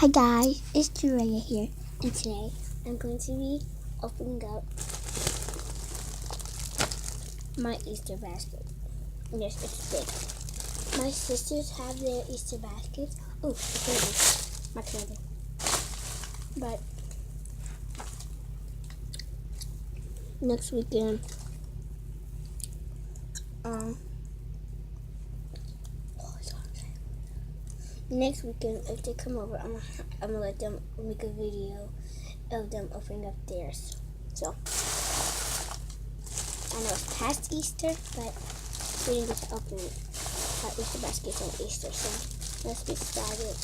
Hi guys, it's Julia here, and today I'm going to be opening up my Easter basket. Yes, it's big. My sisters have their Easter baskets. Oh, my candy. But next weekend, if they come over, I'm gonna let them make a video of them opening up theirs. So I know it's past Easter, but we didn't get to open our Easter baskets on Easter, so let's get started.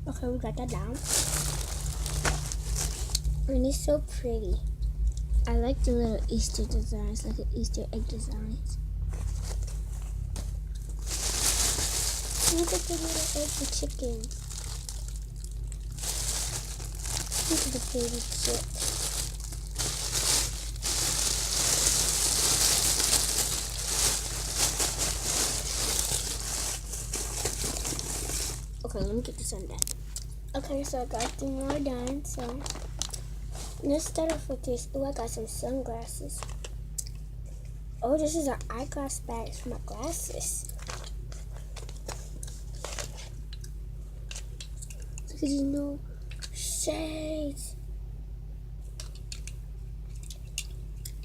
Okay, we got that down. And it's so pretty. I like the little Easter designs, like the Easter egg designs. Look at the little eggs and chicken. Look at the baby chick. Okay, let me get this undone. Okay, so I got 3 more done, so let's start off with this. Oh, I got some sunglasses. Oh, this is an eyeglass bag for my glasses. Look at these new shades.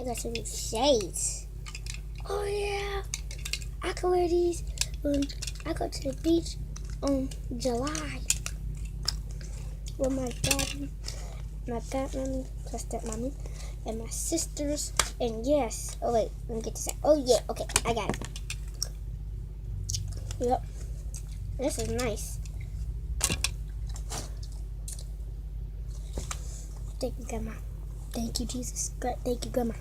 I got some new shades. Oh yeah, I can wear these when I go to the beach on July with my daddy, my godmommy, plus stepmommy, and my sisters. And yes, oh wait, let me get this out. Oh yeah, okay, I got it. Yep, this is nice. Thank you, Grandma. Thank you, Jesus. Thank you, Grandma.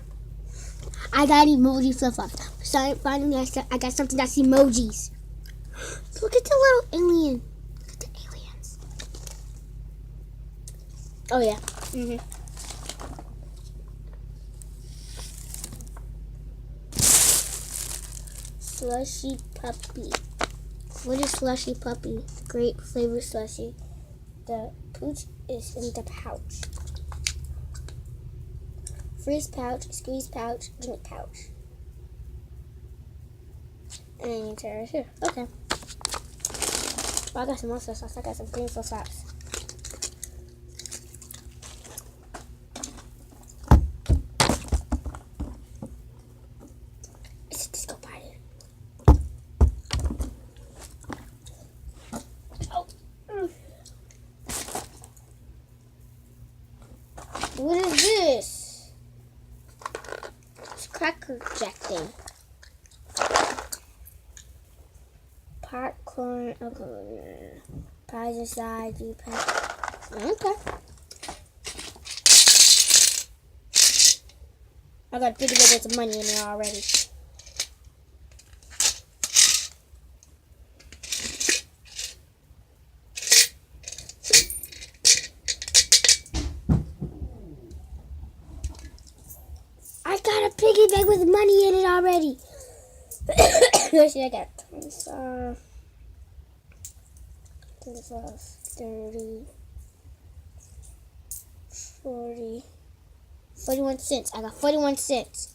I got emoji flip-flops. So finally, I got something that's emojis. Look at the little alien. Look at the aliens. Oh yeah. Slushy puppy. What is slushy puppy? Grape flavored slushy. The pooch is in the pouch. Freeze pouch, squeeze pouch, drink pouch. And you tear it here. Okay. Oh, I got some more sauce. I got some green sauce. It's a disco party. Oh. What is this? It's Cracker Jack thing. Popcorn. Okay. Pies inside. You pack. Okay. I got big bits of money in there already. I got a piggy bank with money in it already. Let's see, I got 25, 30, 40, 41 cents. I got 41 cents.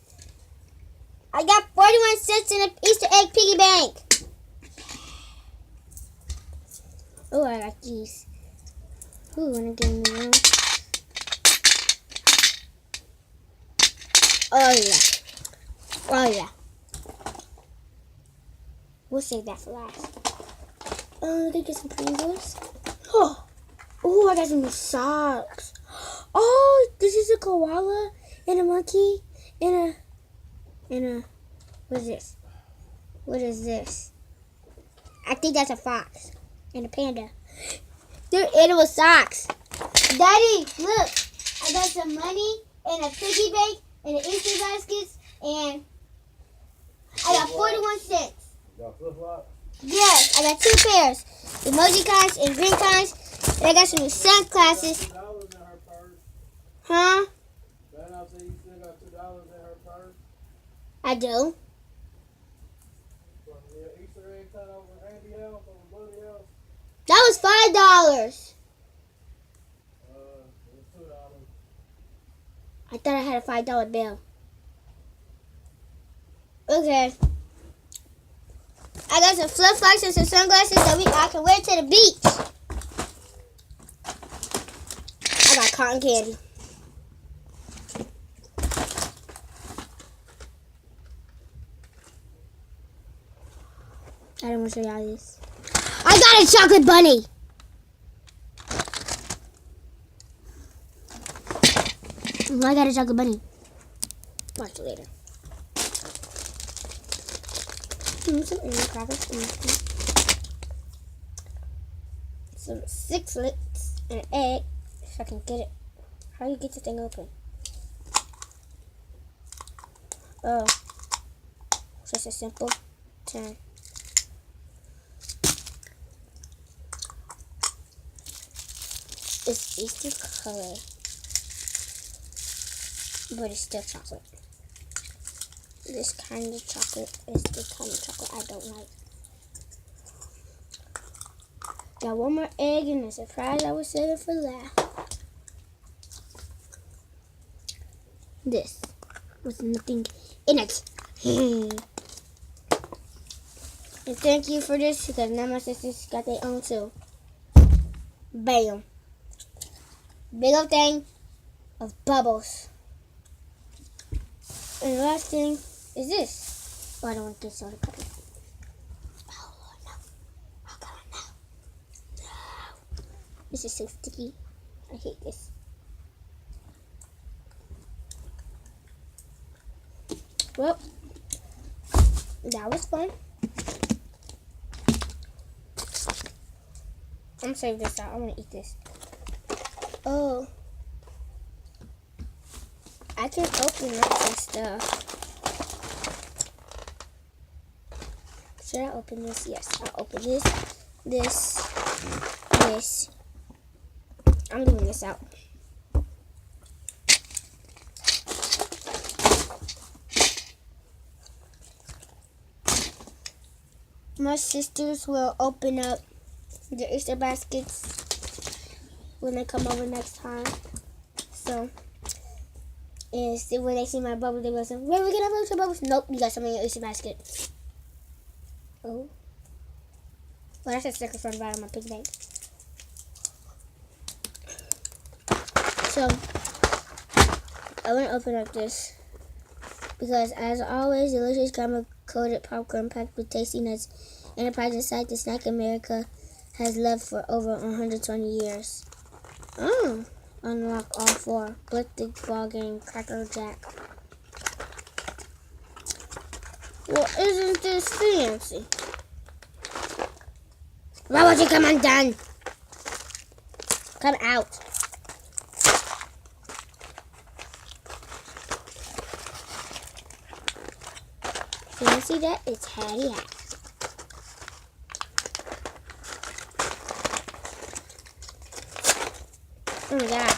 I got 41 cents in an Easter egg piggy bank. Oh, I got these. Ooh, wanna give me one? Oh yeah. Oh yeah. We'll save that for last. Let me get some Pringles. Oh, I got some new socks. Oh, this is a koala and a monkey and a what is this? What is this? I think that's a fox and a panda. They're animal socks. Daddy, look. I got some money and a piggy bank and the Easter baskets and I got 41 cents. You got flip-flops? Yes, I got 2 pairs. Emoji kinds and green kinds. And I got some new sunglasses. $2 in her purse. Huh? Then I say you still got $2 in her purse. I do. From your Easter egg cut over Andy house, over Buddy house. That was $5. It was $2. I thought I had a $5 bill. Okay. I got some flip-flops and some sunglasses that I can wear to the beach. I got cotton candy. I don't want to show y'all this. I got a chocolate bunny. I got a chocolate bunny. Watch it later. Some Indian crackers. Some 6-lets and an egg. If I can get it. How do you get the thing open? Oh. Just a simple turn. It's Easter color, but it's still chocolate. This kind of chocolate is the kind of chocolate I don't like. Got one more egg and a surprise I was saving for last. This with nothing in it. And thank you for this because now my sisters got their own too. Bam. Big old thing of bubbles. And the last thing is this. Oh, I don't want this soda cup. Oh, Lord, no. Oh, God, no. No. This is so sticky. I hate this. Well, that was fun. I'm gonna save this out. I want to eat this. Oh. I can open up this stuff. Should I open this? Yes, I'll open this. This. I'm leaving this out. My sisters will open up the Easter baskets when they come over next time. So, and see when they see my bubbles, they will say, "Where we get our bubbles? Bubbles?" Nope, you got something in your Easter basket. Oh, well, that's a sticker from the bottom of my piggy bank. So, I want to open up this because, as always, delicious caramel-coated popcorn packed with tasty nuts. Enterprise inside the snack America has loved for over 120 years. Oh, unlock all 4. Blitz the ball game, Cracker Jack. Well, isn't this fancy? Why won't you come undone? Come out. Fancy that? It's Hattie Hat. Oh my god.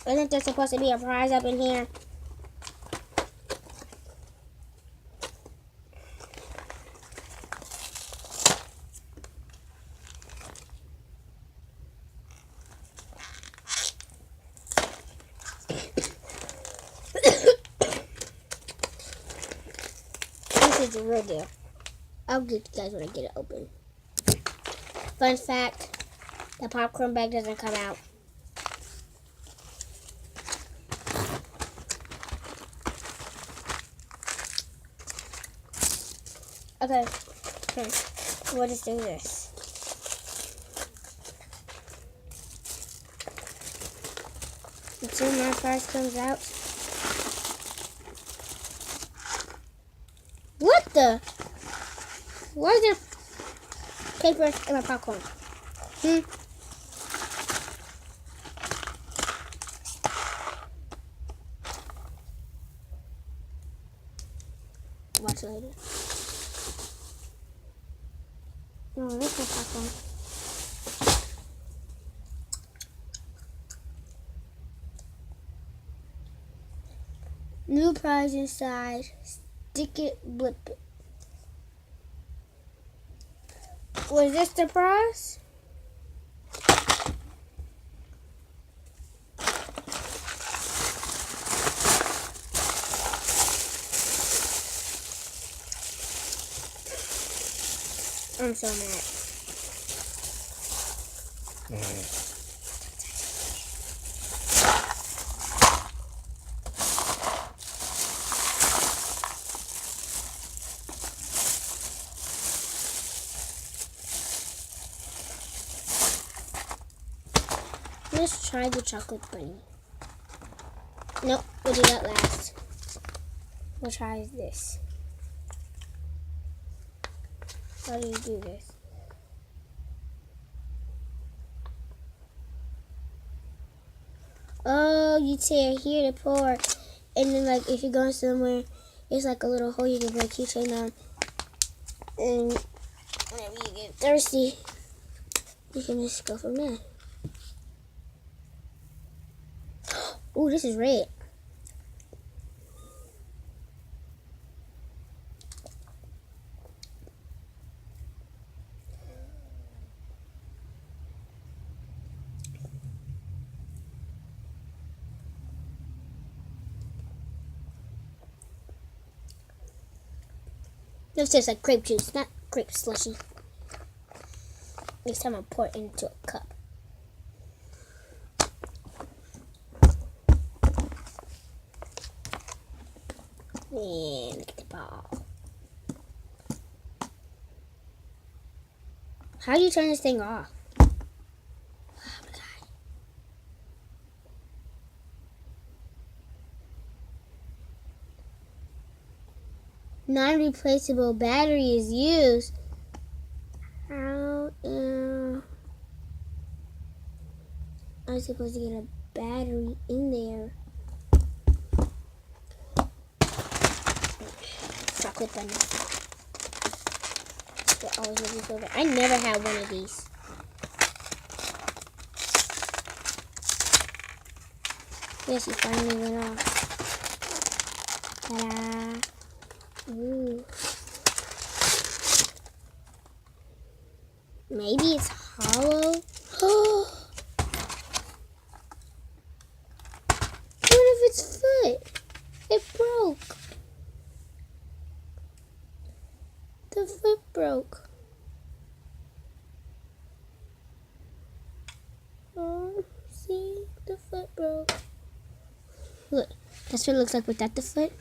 Isn't there supposed to be a prize up in here? This is the real deal. I'll get you guys when I get it open. Fun fact, the popcorn bag doesn't come out. Okay, we'll just do this. Until my prize comes out. What the? Why is there paper, and my popcorn. Watch later. No, that's my popcorn. New prize inside. Stick it, blip it. Was this the prize? I'm so mad. Let's try the chocolate bunny. Nope, we'll do that last. We'll try this. How do you do this? Oh, you tear here to pour. And then, like, if you're going somewhere, it's like a little hole you can put a keychain on. And whenever you get thirsty, you can just go from there. Ooh, this is red. This tastes like grape juice, not grape slushy. Next time I'll pour it into a cup. And look at the ball. How do you turn this thing off? Oh my god. Non-replaceable battery is used. How am I supposed to get a battery in there? Chocolate bunny. Always make me feel bad. I never had one of these. Yes, he finally went off. Ta-da! Ooh. Maybe it's hollow. What if its foot? It broke. The foot broke. Oh, see? The foot broke. Look, that's what it looks like without the foot.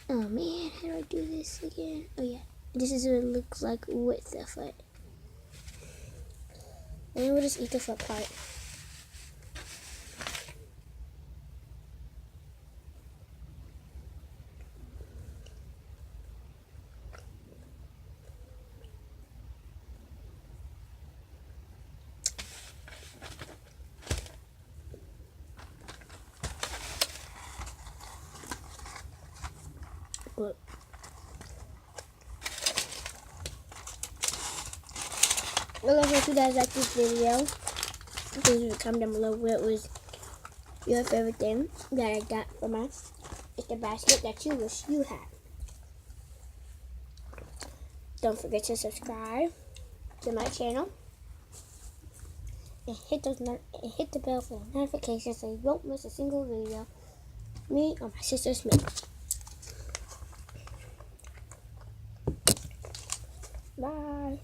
Oh man, how do I do this again? Oh yeah, this is what it looks like with the foot. And we'll just eat the foot part. Look. Well, if you guys like this video, please leave a comment down below what was your favorite thing that I got from my Easter basket that you wish you had. Don't forget to subscribe to my channel and hit the bell for notifications so you won't miss a single video. Me or my sister Smith. Bye.